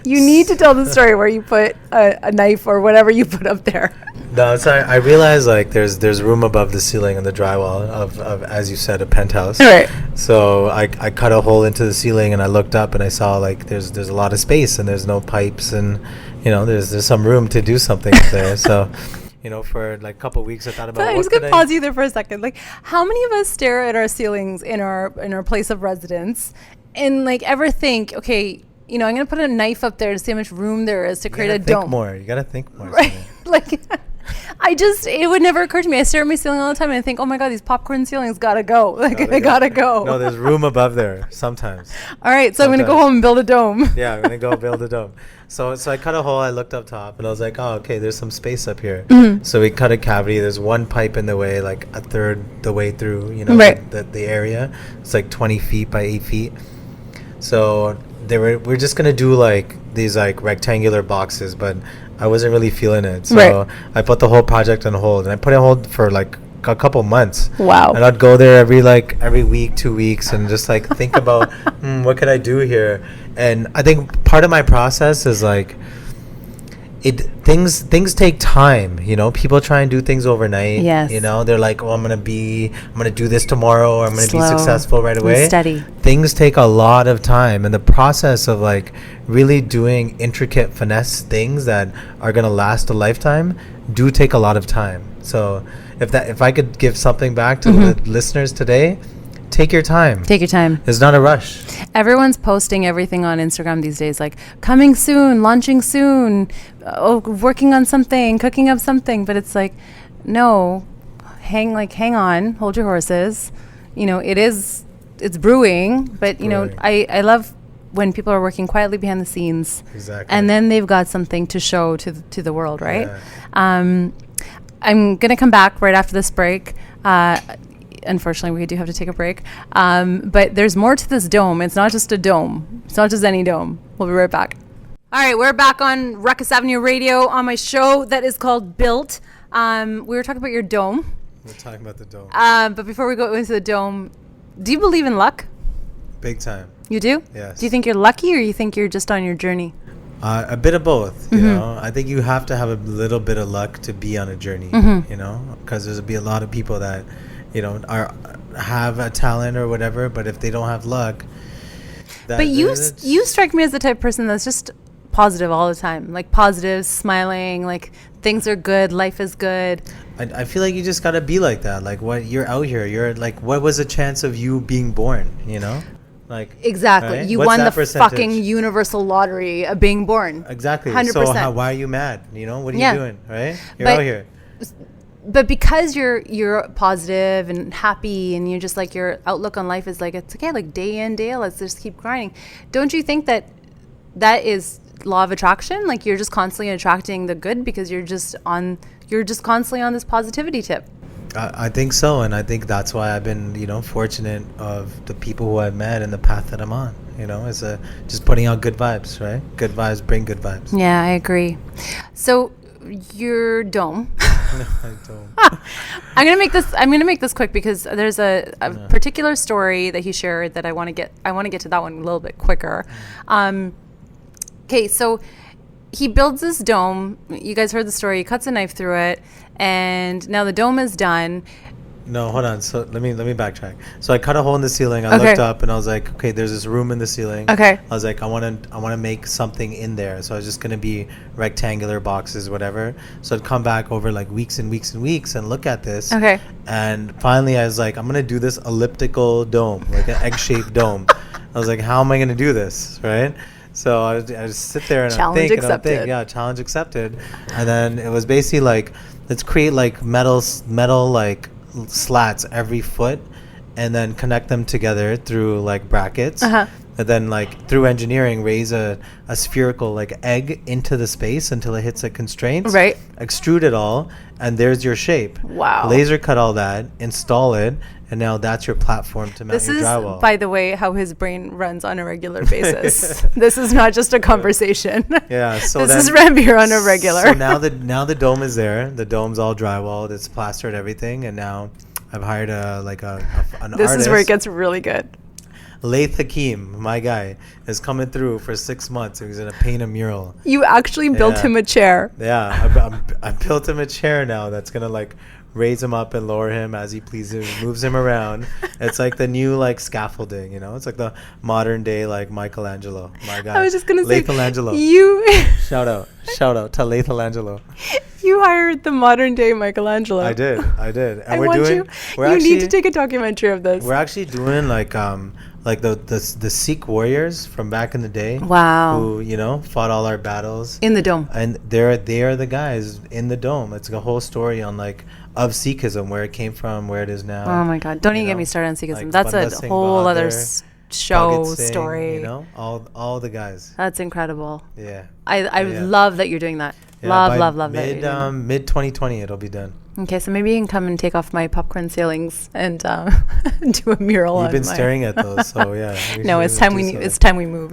you need to tell the story where you put a knife or whatever you put up there. No, sorry. I realized like there's room above the ceiling and the drywall of as you said, a penthouse. Right. So I cut a hole into the ceiling and I looked up and I saw like there's a lot of space and there's no pipes and there's some room to do something up there. So for like a couple of weeks I thought about. But I'm just gonna pause you there for a second. Like, how many of us stare at our ceilings in our place of residence and like ever think, okay, I'm gonna put a knife up there to see how much room there is to create a dome. You gotta think more. Right? Like, it would never occur to me. I stare at my ceiling all the time and I think, oh my god, these popcorn ceilings gotta go. Like, they gotta go. No, there's room above there sometimes. All right, so I'm gonna go home and build a dome. Yeah, I'm gonna go build a dome. So I cut a hole. I looked up top and I was like, oh, okay, there's some space up here. So we cut a cavity. There's one pipe in the way, like a third the way through. Right. the area. It's like 20 feet by 8 feet. So we're just gonna do like these like rectangular boxes, but I wasn't really feeling it. So I put the whole project on hold, and I put it on hold for like a couple months. Wow. And I'd go there every week, 2 weeks, and just like think about what could I do here. And I think part of my process is like things take time. People try and do things overnight. Yes. They're like, oh, I'm gonna do this tomorrow, or I'm gonna be successful right away. Steady. Things take a lot of time, and the process of like really doing intricate finesse things that are gonna last a lifetime do take a lot of time. So if I could give something back to the listeners today, take your time. Take your time. It's not a rush. Everyone's posting everything on Instagram these days, like coming soon, launching soon, working on something, cooking up something. But it's like, no, hang on, hold your horses. It's brewing, but I love when people are working quietly behind the scenes. Exactly. And then they've got something to show to the world, right? Yeah. I'm gonna come back right after this break. Unfortunately, we do have to take a break. But there's more to this dome. It's not just a dome. It's not just any dome. We'll be right back. All right, we're back on Ruckus Avenue Radio on my show that is called Built. We were talking about your dome. We're talking about the dome. But before we go into the dome, do you believe in luck? Big time. You do? Yes. Do you think you're lucky, or you think you're just on your journey? A bit of both, I think you have to have a little bit of luck to be on a journey, because there's be a lot of people that, have a talent or whatever, but if they don't have luck. But you strike me as the type of person that's just positive all the time, like positive, smiling, like things are good, life is good. I feel like you just gotta be like that. Like, what you're out here, you're like, what was the chance of you being born? Like, exactly. Right? You What's won the percentage? fucking universal lottery of being born. Exactly. 100%. So why are you mad? What are you doing? Right? You're out here. But because you're positive and happy, and you're just like, your outlook on life is like, it's okay, like day in, day out, let's just keep grinding. Don't you think that is law of attraction? Like, you're just constantly attracting the good because you're just constantly on this positivity tip. I think so, and I think that's why I've been, fortunate of the people who I've met and the path that I'm on. It's just putting out good vibes, right? Good vibes bring good vibes. Yeah, I agree. So your dome. No, I don't. I'm gonna make this quick because there's a particular story that he shared that I want to get to that one a little bit quicker. Okay, so he builds this dome. You guys heard the story. He cuts a knife through it, and now the dome is done. No, hold on. So let me backtrack. So I cut a hole in the ceiling. I looked up and I was like, okay, there's this room in the ceiling. Okay. I was like, I want to make something in there. So I was just gonna be rectangular boxes, whatever. So I'd come back over like weeks and weeks and weeks and look at this. Okay. And finally, I was like, I'm gonna do this elliptical dome, like an egg-shaped dome. I was like, how am I gonna do this, right? So I just sit there and Challenge I think, accepted. and I'm thinking, yeah, challenge accepted. And then it was basically like, let's create like metal like slats every foot and then connect them together through like brackets. And then like through engineering raise a spherical like egg into the space until it hits a constraint. Right. Extrude it all and there's your shape. Wow. Laser cut all that, install it, and now that's your platform to mount your drywall. This is, by the way, how his brain runs on a regular basis. This is not just a conversation. Yeah. So this is Ranbir on a regular. So now the dome is there. The dome's all drywalled. It's plastered, everything, and now I've hired an This artist. is where it gets really good. Laith Hakim, my guy, is coming through for 6 months. He's gonna paint a mural. You actually built him a chair. Yeah, I built him a chair now that's gonna like raise him up and lower him as he pleases, moves him around. It's like the new like scaffolding, you know. It's like the modern day like Michelangelo, my guy. I was just gonna say, Laithangelo. You shout out to Laithangelo. You hired the modern day Michelangelo. I did. And I want you. You need to take a documentary of this. We're actually doing like the Sikh warriors from back in the day. Wow. Who, you know, fought all our battles in the dome. And they are the guys in the dome. It's a whole story on like of Sikhism, where it came from, where it is now. Oh my God! Don't even get me started on Sikhism. Like that's a whole Bahadur, other show Singh, story. You know, all the guys. That's incredible. Yeah. I love that you're doing that. Yeah, love that. Mid 2020, it'll be done. Okay, so maybe you can come and take off my popcorn ceilings and do a mural. You've been staring at those, so yeah. No, it's time we move. It's time we move.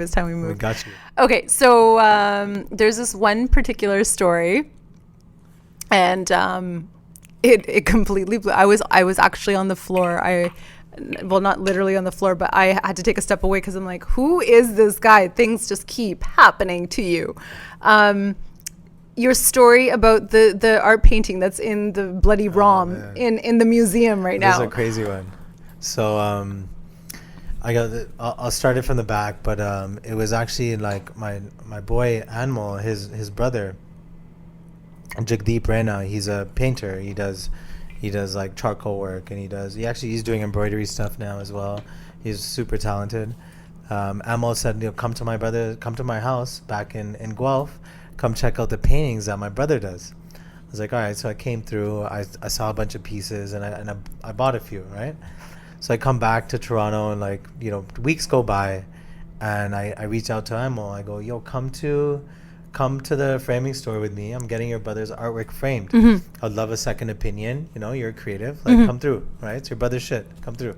We got you. Okay, so there's this one particular story, and it completely blew. I was actually on the floor. Well, not literally on the floor, but I had to take a step away because I'm like, who is this guy? Things just keep happening to you. Your story about the art painting that's in the bloody ROM in the museum right now. This is a crazy one. So I'll start it from the back, but it was actually like my boy Anmol, his brother Jagdeep Raina. He's a painter. He does like charcoal work, and he's doing embroidery stuff now as well. He's super talented. Anmol said, come to my house back in Guelph. Come check out the paintings that my brother does. I was like, all right. So I came through. I saw a bunch of pieces, and I bought a few, right? So I come back to Toronto, and weeks go by, and I reach out to Emil. I go, yo, come to the framing store with me. I'm getting your brother's artwork framed. Mm-hmm. I'd love a second opinion. You're a creative. Like, come through, right? It's your brother's shit. Come through.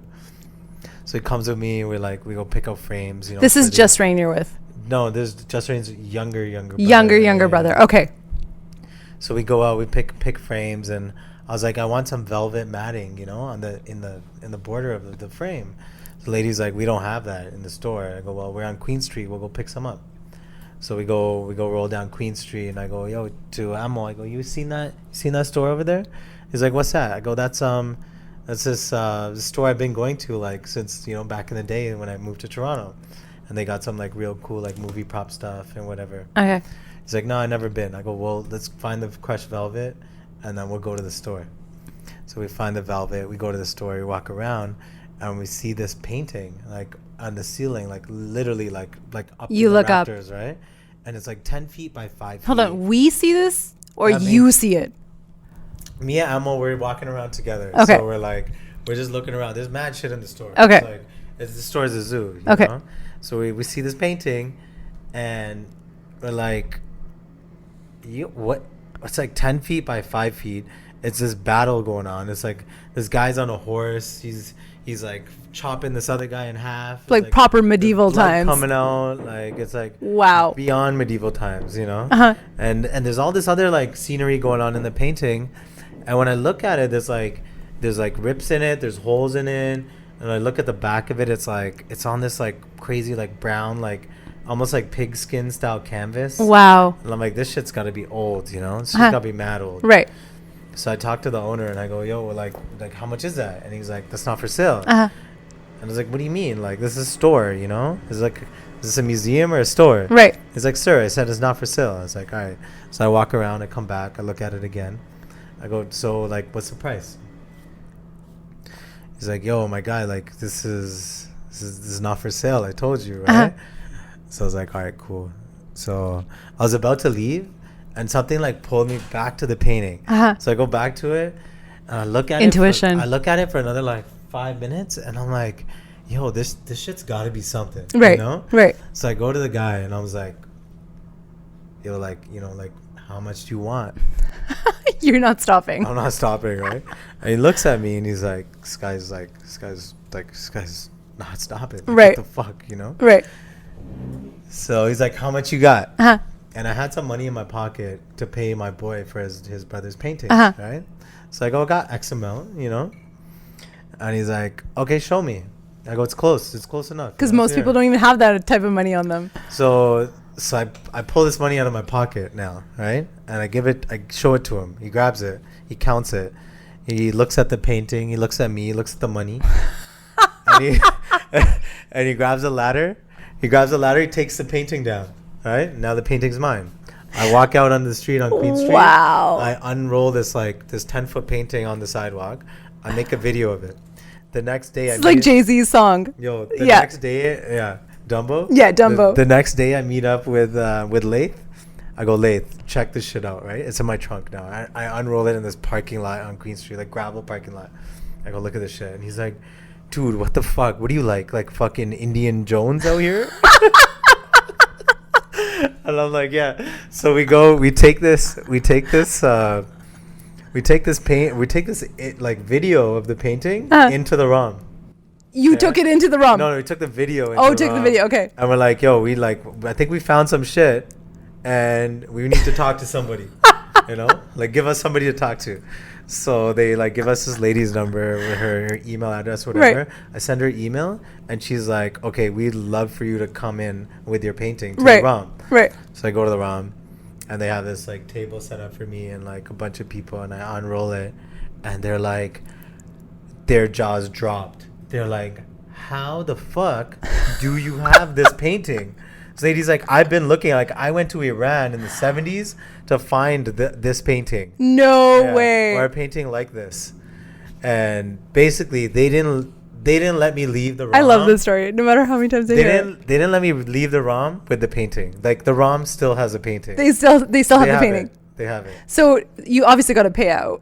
So he comes with me. We go pick up frames. This is Just Rain you're with. No, this is Just Rain's younger brother. Younger brother. Okay. So we go out, we pick frames, and I was like, I want some velvet matting, in the border of the frame. The lady's like, we don't have that in the store. I go, well, we're on Queen Street. We'll go pick some up. So we go roll down Queen Street, and I go, yo, to Amol, I go, you seen that store over there? He's like, what's that? I go, that's this store I've been going to like since back in the day when I moved to Toronto. And they got some like real cool like movie prop stuff and whatever. Okay. He's like, no, I've never been. I go, well, let's find the crushed velvet, and then we'll go to the store. So we find the velvet. We go to the store. We walk around, and we see this painting like on the ceiling, like literally like up. You in the look rafters, up, right? And it's like 10 feet by 5 feet. Hold on, we see this or you see it? Me and Emil, we're walking around together. Okay. So we're just looking around. There's mad shit in the store. Okay. The store is a zoo. Okay. Know? So we see this painting, and we're like, what? It's like 10 feet by 5 feet. It's this battle going on. It's like this guy's on a horse. He's like chopping this other guy in half. Like proper medieval times. Coming out, like it's like wow, beyond medieval times, Uh-huh. And there's all this other like scenery going on in the painting, and when I look at it, there's like rips in it. There's holes in it. And I look at the back of it, it's on this like crazy like brown like almost like pigskin style canvas. Wow. And I'm like, this shit's gotta be old, It's just gotta be mad old. Right. So I talked to the owner and I go, yo, like how much is that? And he's like, that's not for sale. Uh-huh. And I was like, what do you mean? Like, this is a store, you know? It's like, is this a museum or a store? Right. He's like, sir, I said it's not for sale. I was like, all right. So I walk around, I come back, I look at it again. I go, so like, what's the price? He's like, yo, my guy, like, this is not for sale. I told you, right? Uh-huh. So I was like, all right, cool. So I was about to leave, and something like pulled me back to the painting. Uh-huh. So I go back to it, and I look at Intuition. I look at it for another like 5 minutes, and I'm like, yo, this shit's got to be something, Right. you know? Right. So I go to the guy, and I was like, yo, like, you know, like, how much do you want? You're not stopping. I'm not stopping, right? And he looks at me, and he's like, this guy's not stopping. Like, Right. what the fuck, you know? Right. So he's like, how much you got? Uh-huh. And I had some money in my pocket to pay my boy for his brother's painting, Uh-huh. right? So I go, I got X amount, you know? And he's like, okay, show me. I go, it's close enough. Because you know, most it's people here. don't even have that type of money on them. So I pull this money out of my pocket now, right? And I show it to him. He grabs it. He counts it. He looks at the painting. He looks at me. He looks at the money. and he grabs a ladder. He takes the painting down, right? Now the painting's mine. I walk out on the street on Queen Street. Wow. I unroll this 10-foot painting on the sidewalk. I make a video of it. The next day, It's like Jay-Z's song. Next day, yeah, Dumbo. Yeah, Dumbo. The next day, I meet up with Lath. I go, Lath, check this shit out, right? It's in my trunk now. I unroll it in this parking lot on Queen Street, like gravel parking lot. I go, look at this shit, and he's like, dude, what the fuck? What do you like fucking Indian Jones out here? And I'm like, yeah. So we take this video of the painting into the ROM. You took it into the ROM? No, we took the video into took the video, okay. And we're like, yo, I think we found some shit and we need to talk to somebody. You know? Like, give us somebody to talk to. So they like give us this lady's number with her email address, whatever. Right. I send her email and she's like, okay, we'd love for you to come in with your painting to the ROM. Right. So I go to the ROM and they have this like table set up for me and like a bunch of people, and I unroll it and they're like, their jaws dropped. They're like, how the fuck do you have this painting? This lady's like, I've been looking, like I went to Iran in the 70s to find this painting. No way. Or a painting like this. And basically they didn't let me leave the ROM. I love this story. No matter how many times I hear it. They didn't let me leave the ROM with the painting. Like the ROM still has a painting. They still have the painting. They have it. So you obviously got a payout.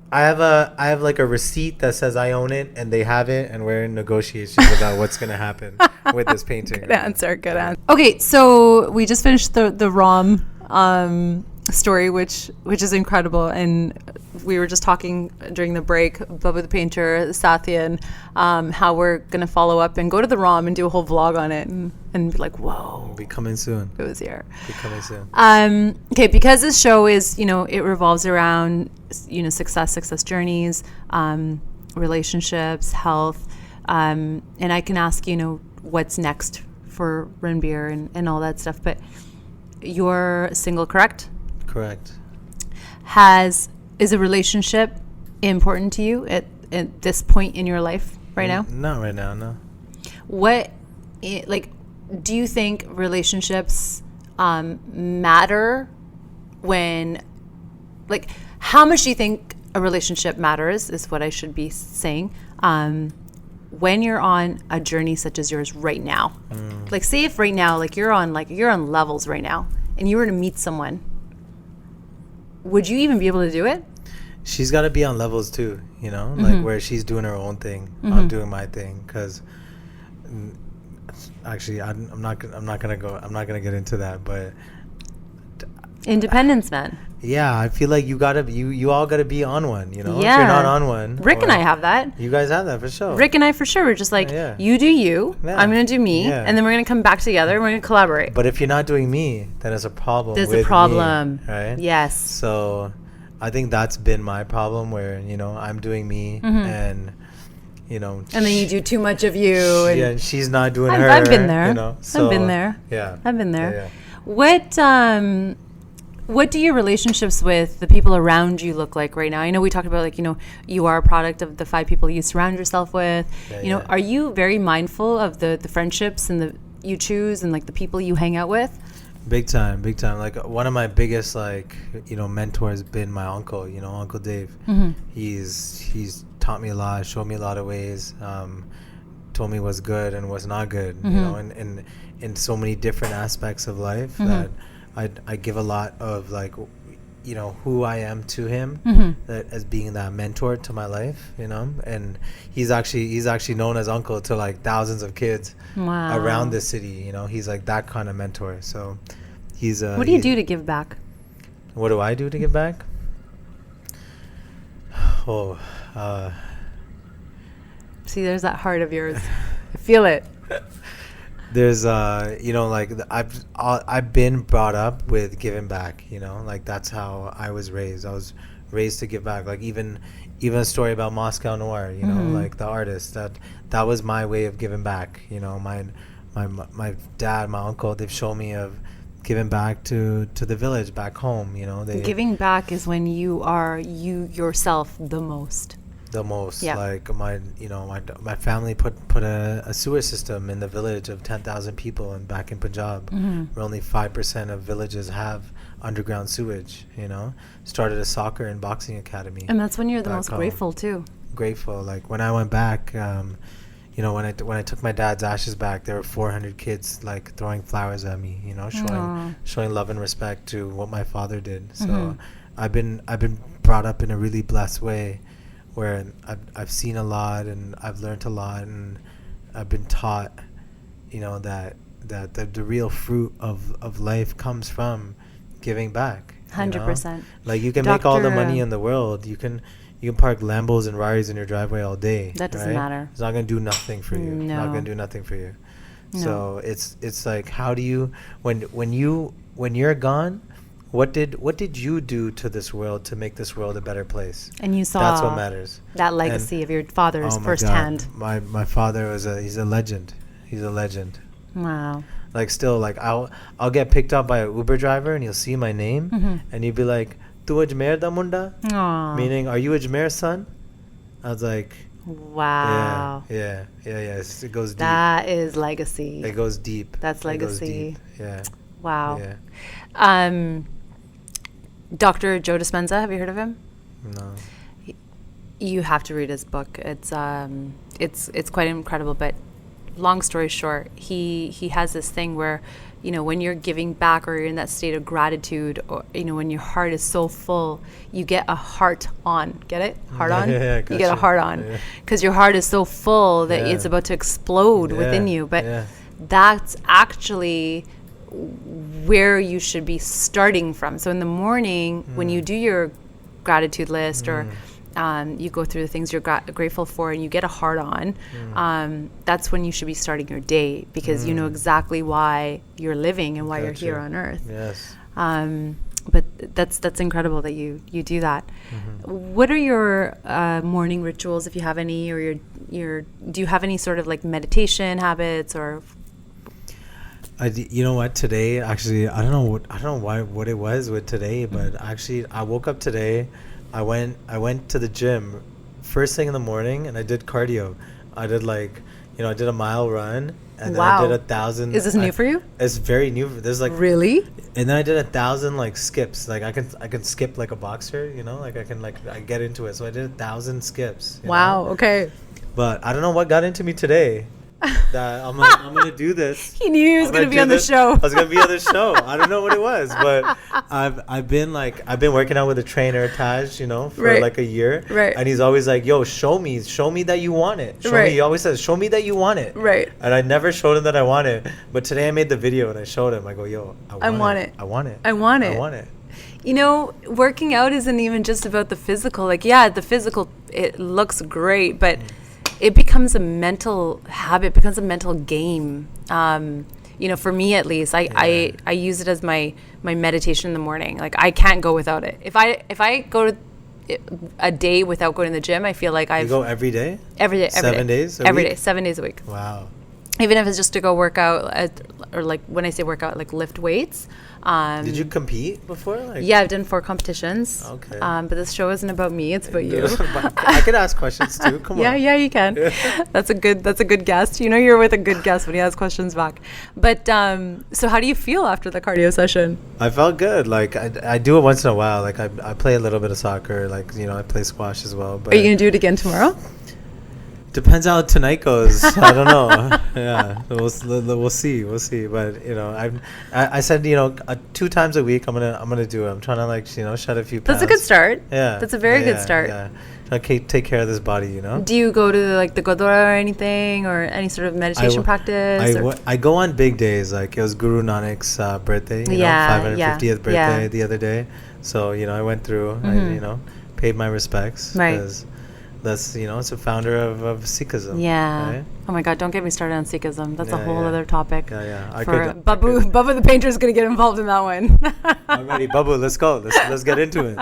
I have like a receipt that says I own it and they have it, and we're in negotiations about what's gonna happen with this painting. Good answer. Okay, so we just finished the ROM story, which is incredible, and we were just talking during the break, Bubba the Painter, Sathian, how we're gonna follow up and go to the ROM and do a whole vlog on it and be like, whoa, be coming soon. It was here. Be coming soon. Okay, because this show is, it revolves around success journeys, relationships, health, and I can ask what's next for Ranbir and all that stuff, but you're single, correct? Correct. Is a relationship important to you at this point in your life right now? Not right now, no. Do you think relationships matter when, how much do you think a relationship matters is what I should be saying, when you're on a journey such as yours right now? Say if right now, you're on levels right now and you were to meet someone, would you even be able to do it? She's got to be on levels too, like where she's doing her own thing, I'm doing my thing. Because actually, I'm not gonna get into that, but independence, man. Yeah, I feel like you all gotta be on one, Yeah. If you're not on one, Rick and I have that. You guys have that for sure. Rick and I for sure. We're just you do you. Yeah. I'm gonna do me, and then we're gonna come back together. And we're gonna collaborate. But if you're not doing me, then it's a problem. There's a problem, me, right? Yes. So, I think that's been my problem, where I'm doing me, and and then you do too much of you. And she's not doing her. I've been there. So, I've been there. Yeah. I've been there. Yeah. What What do your relationships with the people around you look like right now? I know we talked about, like, you are a product of the 5 people you surround yourself with. Are you very mindful of the friendships and you choose and, like, the people you hang out with? Big time. Like, one of my biggest, like, mentors been my uncle, Uncle Dave. Mm-hmm. He's taught me a lot, showed me a lot of ways, told me what's good and what's not good, and in so many different aspects of life that I give a lot of, like, who I am to him, that as being that mentor to my life, and he's actually known as uncle to, like, thousands of kids around the city. He's like that kind of mentor. So he's what do you do to give back? What do I do to give back? See, there's that heart of yours. I feel it. There's like, I've been brought up with giving back, like, that's how I was raised. I was raised to give back. Like, even a story about Moscow Noir, like the artist, that was my way of giving back. My dad, my uncle, they've shown me of giving back to the village back home. Giving back is when you are you yourself the most. Yeah. Like, my family put a sewer system in the village of 10,000 people and back in Punjab, where only 5% of villages have underground sewage. Started a soccer and boxing academy, and that's when you're the most grateful too. Like, when I went back, when I took my dad's ashes back, there were 400 kids, like, throwing flowers at me, showing love and respect to what my father did. So I've been brought up in a really blessed way, where I've seen a lot and I've learned a lot, and I've been taught, that the real fruit of life comes from giving back. 100%. Like, you can make all the money in the world. You can park Lambos and Raris in your driveway all day. That doesn't matter. It's not gonna do nothing for you. No. Not gonna do nothing for you. No. So it's like, how do you when you're gone? What did you do to this world to make this world a better place? And you saw that's what matters. That legacy of your father's firsthand. My father he's a legend. He's a legend. Wow. Like, still, like, I'll get picked up by an Uber driver and he'll see my name and he'll be like, "Tu Ajmer da munda?" Aww. Meaning, "Are you Ajmer son?" I was like, wow. Yeah. It goes deep. That is legacy. It goes deep. That's legacy. Yeah. Wow. Yeah. Dr. Joe Dispenza, have you heard of him? No. You have to read his book. It's quite incredible. But long story short, he has this thing where, when you're giving back or you're in that state of gratitude, or when your heart is so full, you get a heart on. Get it? Heart on? Yeah, you get a heart on. Because your heart is so full that it's about to explode within you. But that's actually where you should be starting from. So in the morning, when you do your gratitude list or you go through the things you're grateful for and you get a heart on, that's when you should be starting your day, because you know exactly why you're living and why you're here on earth. Yes. But that's incredible that you do that. What are your morning rituals, if you have any, or do you have any sort of, like, meditation habits? Or you know what, today, actually, I don't know what it was with today, but actually I woke up today, I went to the gym first thing in the morning and I did cardio. I did, like, I did a mile run, and then I did 1,000. Is this new for you? It's very new. There's, like, really? And then I did 1,000, like, skips. Like, I can skip like a boxer, like, I get into it. So I did 1,000 skips. Wow. Okay. But I don't know what got into me today. That I'm like, I'm gonna do this. He knew he was gonna be on the show. I was gonna be on the show. I don't know what it was, but I've been working out with a trainer, Taj, for like a year. Right. And he's always like, "Yo, show me that you want it. Show me." He always says, "Show me that you want it." Right. And I never showed him that I want it. But today I made the video and I showed him. I go, "Yo, I want it. I want it. I want it. I want it." Working out isn't even just about the physical. Like, yeah, the physical, it looks great, but it becomes a mental habit, becomes a mental game. For me at least, I use it as my meditation in the morning. Like, I can't go without it. If I go to a day without going to the gym, I feel like You go every day? Every day. 7 days? Every day, 7 days a week. Wow. even if it's just to go work out or like when I say workout, like lift weights. Did you compete before? Like, yeah, I've done 4 competitions. Okay. But this show isn't about me; it's about you. I could ask questions too. Come on. Yeah, you can. That's a good guest. You know, you're with a good guest when he has questions back. But so how do you feel after the cardio session? I felt good. Like I do it once in a while. Like I play a little bit of soccer. Like, you know, I play squash as well. But are you gonna do it again tomorrow? Depends how tonight goes. I don't know. Yeah, we'll see. We'll see. But you know, I said, you know, 2 times a week I'm gonna do it. I'm trying to, like, you know, shed a few pounds. That's a good start. Yeah, that's a very good start. Yeah, trying to take care of this body. You know. Do you go to like the Godora or anything, or any sort of meditation practice? I go on big days. Like, it was Guru Nanak's birthday. You know, 550th birthday the other day. So, you know, I went through. I, you know, paid my respects. Right. That's, you know, it's a founder of Sikhism. Yeah. Right? Oh my God, don't get me started on Sikhism. That's a whole other topic. Yeah. Babu the painter is going to get involved in that one. I'm ready. Babu, let's go. Let's get into it.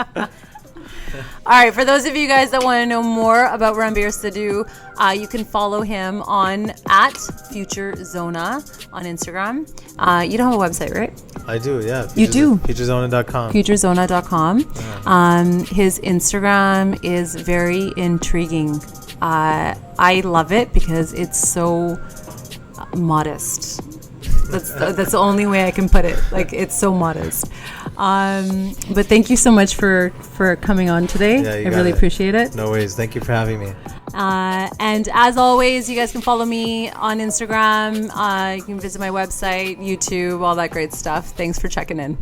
All right, for those of you guys that want to know more about Ranbir Sidhu, you can follow him on @FutureZona on Instagram. You don't have a website, right? I do, yeah. You do? FutureZona.com. FutureZona.com. Yeah. His Instagram is very intriguing. I love it because it's so modest. That's the only way I can put it. Like, it's so modest. But thank you so much for coming on today. Yeah, I really appreciate it. No worries. Thank you for having me. And as always, you guys can follow me on Instagram. You can visit my website, YouTube, all that great stuff. Thanks for checking in.